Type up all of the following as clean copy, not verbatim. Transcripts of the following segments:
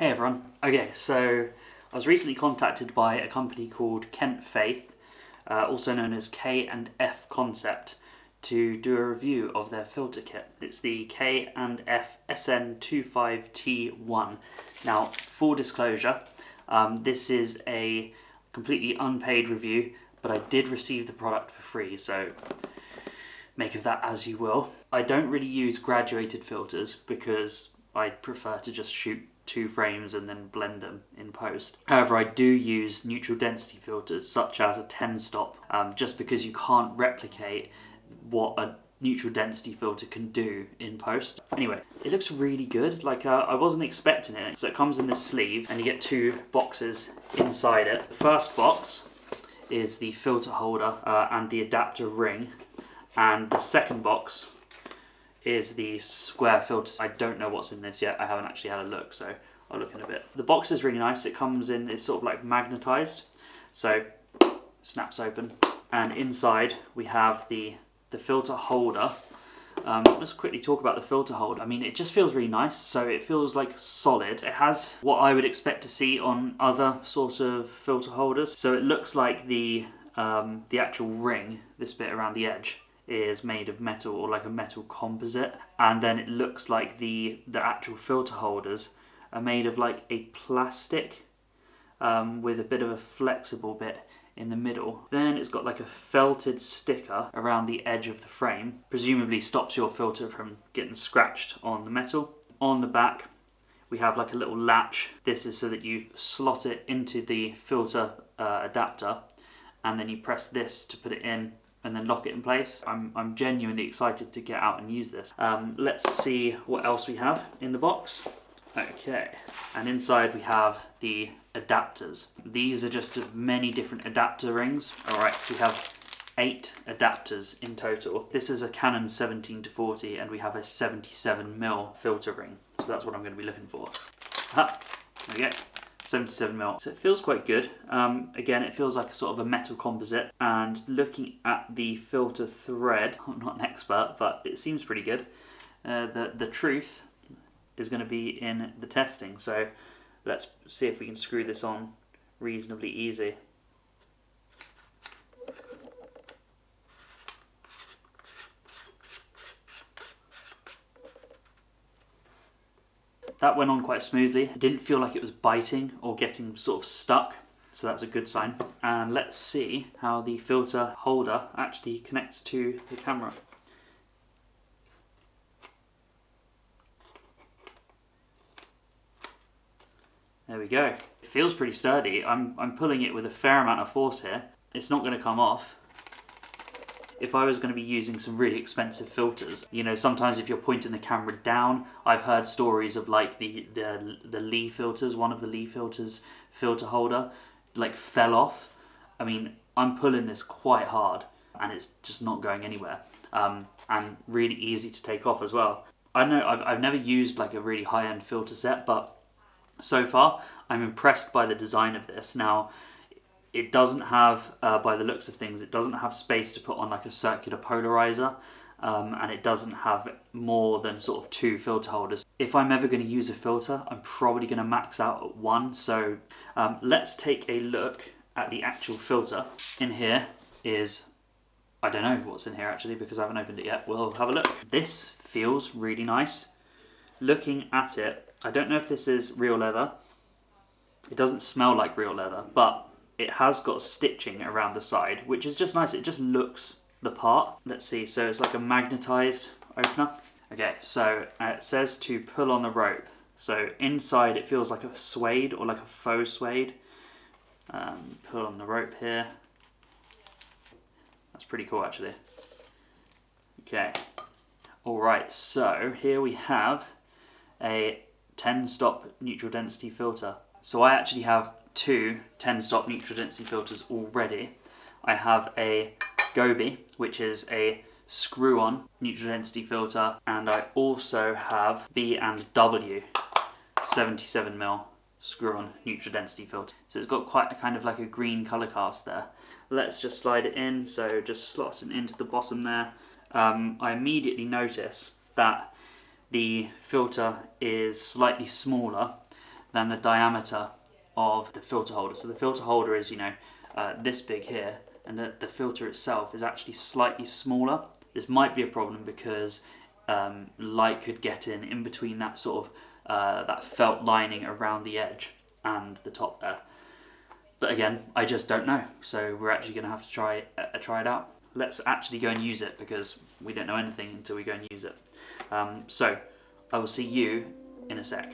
Hey everyone. Okay, so I was recently contacted by a company called K&F, also known as K&F Concept, to do a review of their filter kit. It's the K&F SN25T1. Now, full disclosure, this is a completely unpaid review, but I did receive the product for free, so make of that as you will. I don't really use graduated filters because I prefer to just shoot 2 frames and then blend them in post. However, I do use neutral density filters such as a 10 stop, just because you can't replicate what a neutral density filter can do in post. Anyway, it looks really good. Like I wasn't expecting it. So it comes in this sleeve and you get 2 boxes inside it. The first box is the filter holder and the adapter ring, and the second box is the square filter. I don't know what's in this yet. I haven't actually had a look, so I'll look in a bit. The box is really nice. It comes in, it's sort of like magnetized, so snaps open, and inside we have the filter holder. Let's quickly talk about the filter holder. I mean, it just feels really nice. So it feels like solid. It has what I would expect to see on other sorts of filter holders. So it looks like the actual ring, this bit around the edge, is made of metal, or like a metal composite, and then it looks like the actual filter holders are made of like a plastic with a bit of a flexible bit in the middle. Then it's got like a felted sticker around the edge of the frame, presumably stops your filter from getting scratched on the metal. On the back we have like a little latch. This is so that you slot it into the filter adapter, and then you press this to put it in and then lock it in place. I'm genuinely excited to get out and use this. Let's see what else we have in the box. Okay, and inside we have the adapters. These are just many different adapter rings. Alright, so we have 8 adapters in total. This is a Canon 17-40 and we have a 77mm filter ring. So that's what I'm going to be looking for. There we go. 77mm. So it feels quite good. Again, it feels like a sort of a metal composite, and looking at the filter thread, I'm not an expert, but it seems pretty good. The truth is going to be in the testing, so let's see if we can screw this on reasonably easy. That went on quite smoothly. It didn't feel like it was biting or getting sort of stuck, so that's a good sign. And let's see how the filter holder actually connects to the camera. There we go. It feels pretty sturdy. I'm pulling it with a fair amount of force here. It's not going to come off. If I was going to be using some really expensive filters, you know, sometimes if you're pointing the camera down, I've heard stories of like the Lee filters, one of the Lee filters filter holder, like fell off. I mean, I'm pulling this quite hard and it's just not going anywhere, and really easy to take off as well. I know I've never used like a really high-end filter set, but so far I'm impressed by the design of this. Now, it doesn't have, by the looks of things, it doesn't have space to put on like a circular polarizer, and it doesn't have more than sort of 2 filter holders. If I'm ever going to use a filter, I'm probably going to max out at 1, so let's take a look at the actual filter. In here is, I don't know what's in here actually because I haven't opened it yet. We'll have a look. This feels really nice. Looking at it, I don't know if this is real leather. It doesn't smell like real leather, but it has got stitching around the side, which is just nice. It just looks the part. Let's see, so it's like a magnetized opener. Okay, so it says to pull on the rope. So inside it feels like a suede or like a faux suede. Pull on the rope here. That's pretty cool actually. Okay, alright, so here we have a 10-stop neutral density filter. So I actually have 2 10-stop neutral density filters already. I have a Gobe, which is a screw-on neutral density filter, and I also have B&W 77mm screw-on neutral density filter. So it's got quite a kind of like a green colour cast there. Let's just slide it in, so just slot it into the bottom there. I immediately notice that the filter is slightly smaller than the diameter of the filter holder. So the filter holder is, this big here, and the filter itself is actually slightly smaller. This might be a problem because light could get in between that sort of that felt lining around the edge and the top there. But again, I just don't know. So we're actually going to have to try it out. Let's actually go and use it, because we don't know anything until we go and use it. So I will see you in a sec.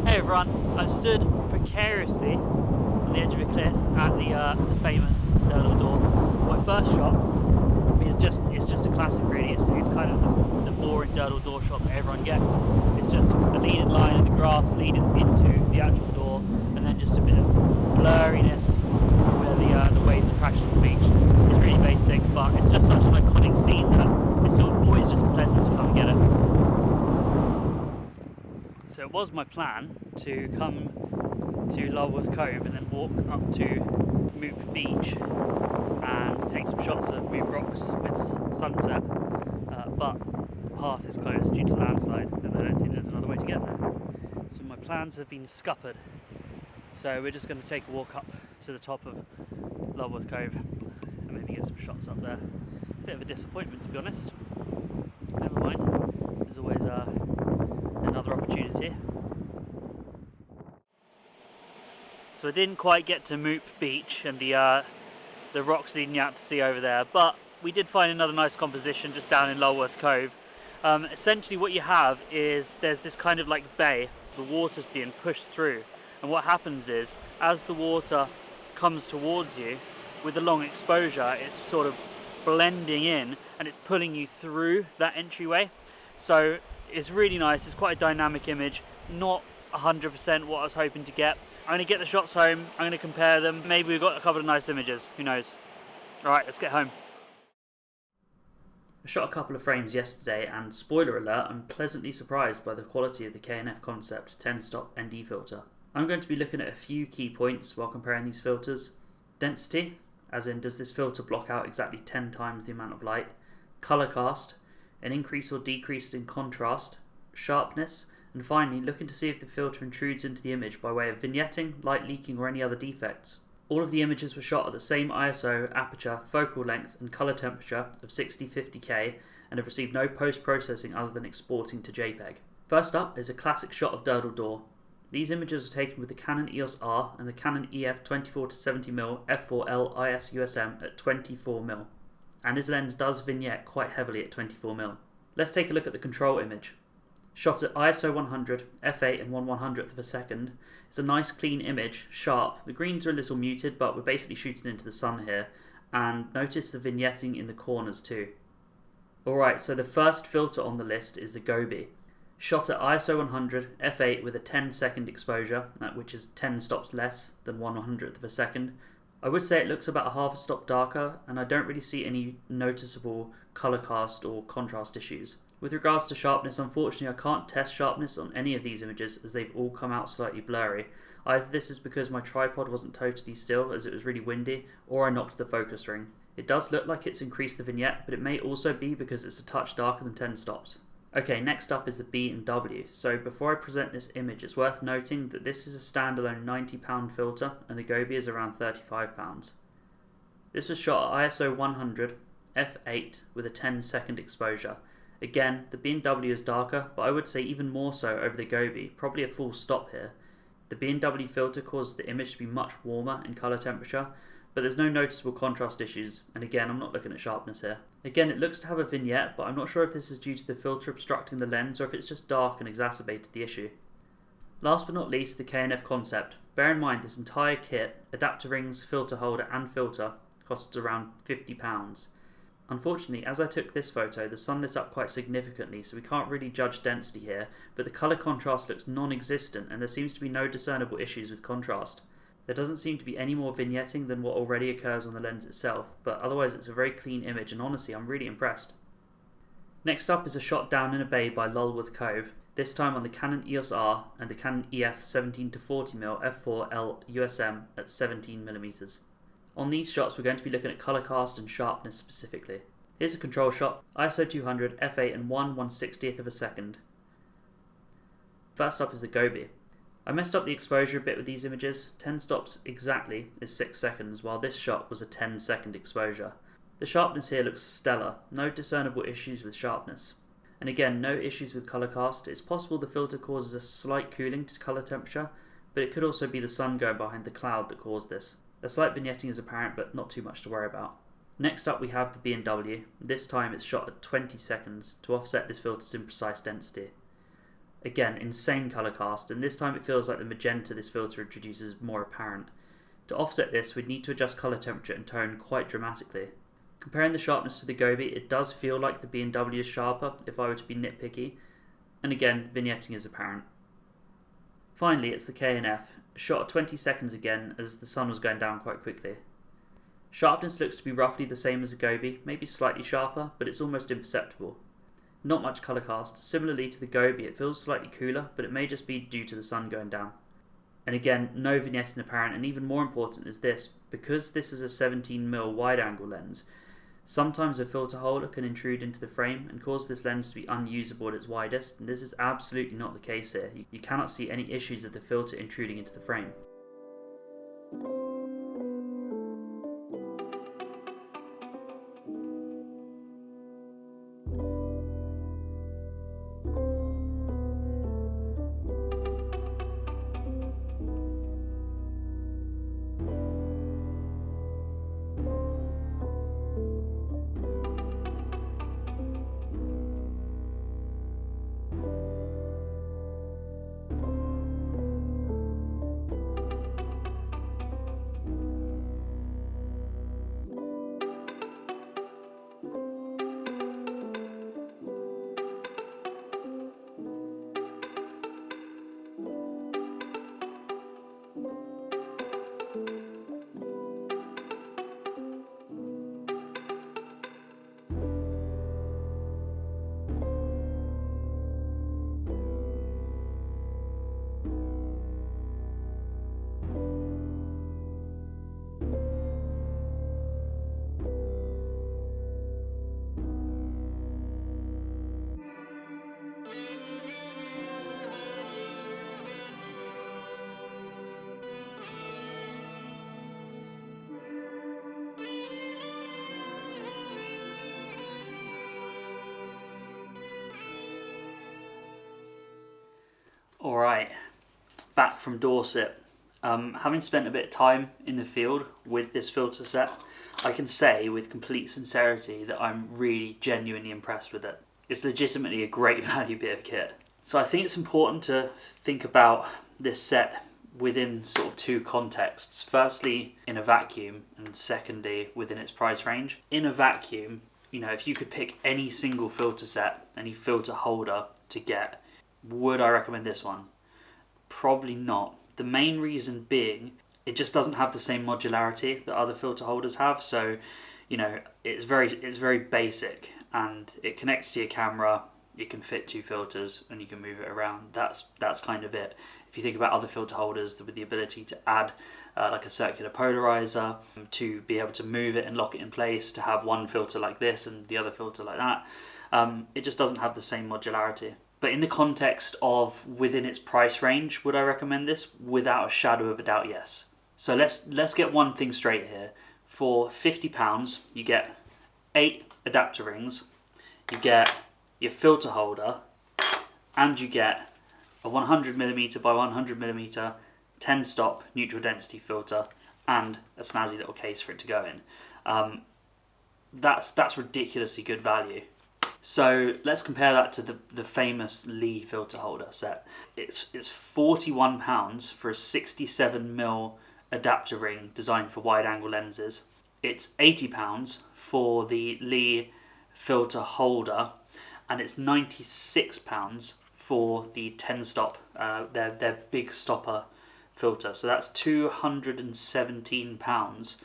Hey everyone, I've stood precariously on the edge of a cliff at the famous Durdle door. My first shot is just a classic really. It's kind of the boring Durdle door shot that everyone gets. It's just a leading line in the grass leading into the actual door, and then just a bit of blurriness where the waves are crashing on the beach. It's really basic, but it's just such an iconic scene that it's always just pleasant to come and get it. So it was my plan to come to Lowepro Cove and then walk up to Moop Beach and take some shots of Moop Rocks with sunset, but the path is closed due to landslide and I don't think there's another way to get there. So my plans have been scuppered. So we're just going to take a walk up to the top of Lowepro Cove and maybe get some shots up there. Bit of a disappointment, to be honest. Never mind, there's always another opportunity. So I didn't quite get to Moop Beach and the rocks leading out to sea over there, but we did find another nice composition just down in Lowepro Cove. Essentially what you have is there's this kind of like bay, the water's being pushed through, and what happens is as the water comes towards you with a long exposure, it's sort of blending in and it's pulling you through that entryway. So it's really nice. It's quite a dynamic image, not 100% what I was hoping to get. I'm going to get the shots home, I'm going to compare them. Maybe we've got a couple of nice images, who knows. Alright, let's get home. I shot a couple of frames yesterday and, spoiler alert, I'm pleasantly surprised by the quality of the K&F Concept 10-stop ND filter. I'm going to be looking at a few key points while comparing these filters. Density, as in does this filter block out exactly 10 times the amount of light. Colour cast, an increase or decrease in contrast. Sharpness, and finally looking to see if the filter intrudes into the image by way of vignetting, light leaking or any other defects. All of the images were shot at the same ISO, aperture, focal length and colour temperature of 60-50K and have received no post-processing other than exporting to JPEG. First up is a classic shot of Durdle door. These images were taken with the Canon EOS R and the Canon EF 24-70mm f4 L IS USM at 24mm, and his lens does vignette quite heavily at 24mm. Let's take a look at the control image. Shot at ISO 100, f8 and 1/100th of a second. It's a nice clean image, sharp. The greens are a little muted, but we're basically shooting into the sun here. And notice the vignetting in the corners too. Alright, so the first filter on the list is the Gobe. Shot at ISO 100, f8 with a 10-second exposure, which is 10 stops less than 1/100th of a second. I would say it looks about a half a stop darker, and I don't really see any noticeable colour cast or contrast issues. With regards to sharpness, unfortunately I can't test sharpness on any of these images as they've all come out slightly blurry. Either this is because my tripod wasn't totally still as it was really windy, or I knocked the focus ring. It does look like it's increased the vignette, but it may also be because it's a touch darker than 10 stops. Okay, next up is the B and W. So before I present this image, it's worth noting that this is a standalone £90 filter and the Gobe is around £35. This was shot at ISO 100, f8 with a 10-second exposure. Again, the B&W is darker, but I would say even more so over the Gobe, probably a full stop here. The B&W filter caused the image to be much warmer in colour temperature, but there's no noticeable contrast issues, and again, I'm not looking at sharpness here. Again, it looks to have a vignette, but I'm not sure if this is due to the filter obstructing the lens or if it's just dark and exacerbated the issue. Last but not least, the K&F Concept. Bear in mind this entire kit, adapter rings, filter holder and filter, costs around £50. Unfortunately, as I took this photo, the sun lit up quite significantly, so we can't really judge density here, but the colour contrast looks non-existent and there seems to be no discernible issues with contrast. There doesn't seem to be any more vignetting than what already occurs on the lens itself, but otherwise it's a very clean image, and honestly I'm really impressed. Next up is a shot down in a bay by Lulworth Cove, this time on the Canon EOS R and the Canon EF 17-40mm f4 L USM at 17mm. On these shots we're going to be looking at colour cast and sharpness specifically. Here's a control shot, ISO 200, f8 and 1/160th of a second. First up is the Gobe. I messed up the exposure a bit with these images. 10 stops exactly is 6 seconds, while this shot was a 10-second exposure. The sharpness here looks stellar, no discernible issues with sharpness. And again, no issues with colour cast. It's possible the filter causes a slight cooling to colour temperature, but it could also be the sun going behind the cloud that caused this. A slight vignetting is apparent, but not too much to worry about. Next up we have the B&W. This time it's shot at 20 seconds to offset this filter's imprecise density. Again, insane colour cast, and this time it feels like the magenta this filter introduces is more apparent. To offset this, we'd need to adjust colour temperature and tone quite dramatically. Comparing the sharpness to the Gobe, it does feel like the B&W is sharper if I were to be nitpicky, and again, vignetting is apparent. Finally, it's the K&F, shot at 20 seconds again as the sun was going down quite quickly. Sharpness looks to be roughly the same as the Gobe, maybe slightly sharper, but it's almost imperceptible. Not much colour cast. Similarly to the Gobe, it feels slightly cooler, but it may just be due to the sun going down. And again, no vignetting apparent, and even more important is this, because this is a 17mm wide angle lens, sometimes a filter holder can intrude into the frame and cause this lens to be unusable at its widest, and this is absolutely not the case here. You cannot see any issues with the filter intruding into the frame. Alright, back from Dorset. Having spent a bit of time in the field with this filter set, I can say with complete sincerity that I'm really genuinely impressed with it. It's legitimately a great value bit of kit. So I think it's important to think about this set within sort of two contexts. Firstly, in a vacuum, and secondly, within its price range. In a vacuum, you know, if you could pick any single filter set, any filter holder to get, would I recommend this one? Probably not. The main reason being, it just doesn't have the same modularity that other filter holders have. So, you know, it's very basic, and it connects to your camera. You can fit two filters and you can move it around. That's kind of it. If you think about other filter holders with the ability to add like a circular polarizer, to be able to move it and lock it in place, to have one filter like this and the other filter like that, it just doesn't have the same modularity. But in the context of within its price range, would I recommend this? Without a shadow of a doubt, yes. So let's get one thing straight here. For £50, you get 8 adapter rings, you get your filter holder, and you get a 100mm by 100mm 10 stop neutral density filter and a snazzy little case for it to go in. That's ridiculously good value. So let's compare that to the famous Lee filter holder set. It's £41 for a 67mm adapter ring designed for wide angle lenses. It's £80 for the Lee filter holder, and it's £96 for the 10 stop, their big stopper filter, so that's £217,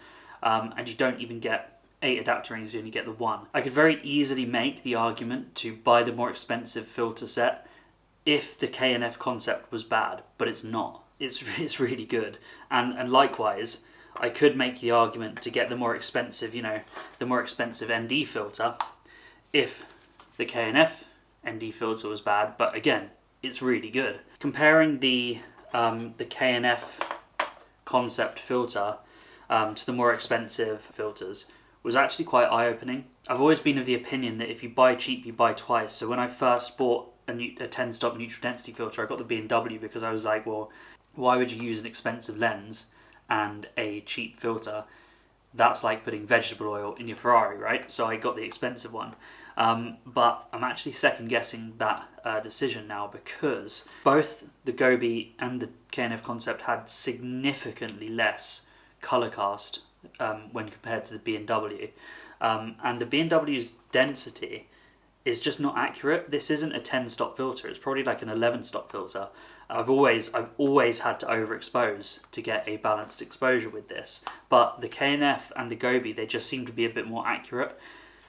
and you don't even get 8 adapter rings, you only get the 1. I could very easily make the argument to buy the more expensive filter set if the K&F Concept was bad, but it's not. It's really good, and likewise, I could make the argument to get the more expensive, the more expensive ND filter if the K&F ND filter was bad, but again, it's really good. Comparing the K&F Concept filter to the more expensive filters was actually quite eye-opening. I've always been of the opinion that if you buy cheap, you buy twice. So when I first bought a 10-stop neutral density filter, I got the B&W because I was like, well, why would you use an expensive lens and a cheap filter? That's like putting vegetable oil in your Ferrari, right? So I got the expensive one. But I'm actually second guessing that decision now, because both the Gobe and the K&F Concept had significantly less color cast when compared to the B&W, and the B&W's density is just not accurate. This isn't a 10-stop filter, it's probably like an 11-stop filter. I've always had to overexpose to get a balanced exposure with this, but the K&F and the Gobe, they just seem to be a bit more accurate.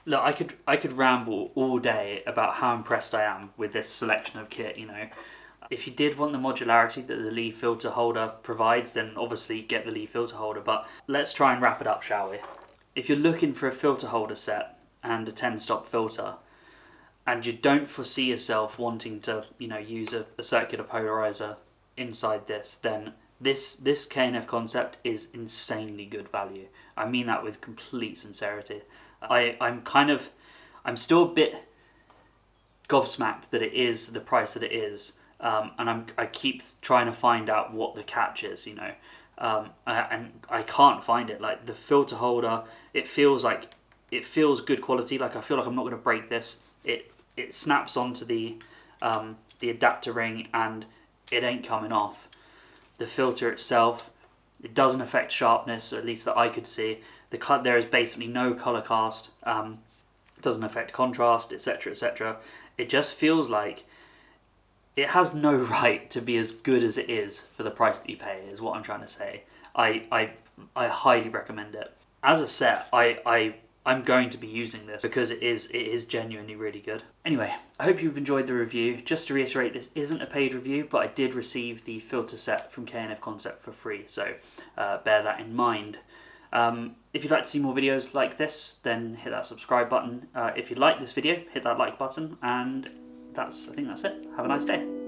Look, I could ramble all day about how impressed I am with this selection of kit. If you did want the modularity that the Lee filter holder provides, then obviously get the Lee filter holder, but let's try and wrap it up, shall we? If you're looking for a filter holder set and a 10-stop filter, and you don't foresee yourself wanting to, use a circular polarizer inside this, then this K&F Concept is insanely good value. I mean that with complete sincerity. I'm still a bit gobsmacked that it is the price that it is, and I keep trying to find out what the catch is, and I can't find it. Like the filter holder, it feels good quality. Like I feel like I'm not going to break this. It snaps onto the adapter ring and it ain't coming off. The filter itself, it doesn't affect sharpness, at least that I could see. There is basically no color cast. It doesn't affect contrast, etc., etc. It just feels like it has no right to be as good as it is for the price that you pay, is what I'm trying to say. I highly recommend it. As a set, I'm going to be using this because it is genuinely really good. Anyway, I hope you've enjoyed the review. Just to reiterate, this isn't a paid review, but I did receive the filter set from K&F Concept for free, so bear that in mind. If you'd like to see more videos like this, then hit that subscribe button. If you like this video, hit that like button, and I think that's it. Have a nice day.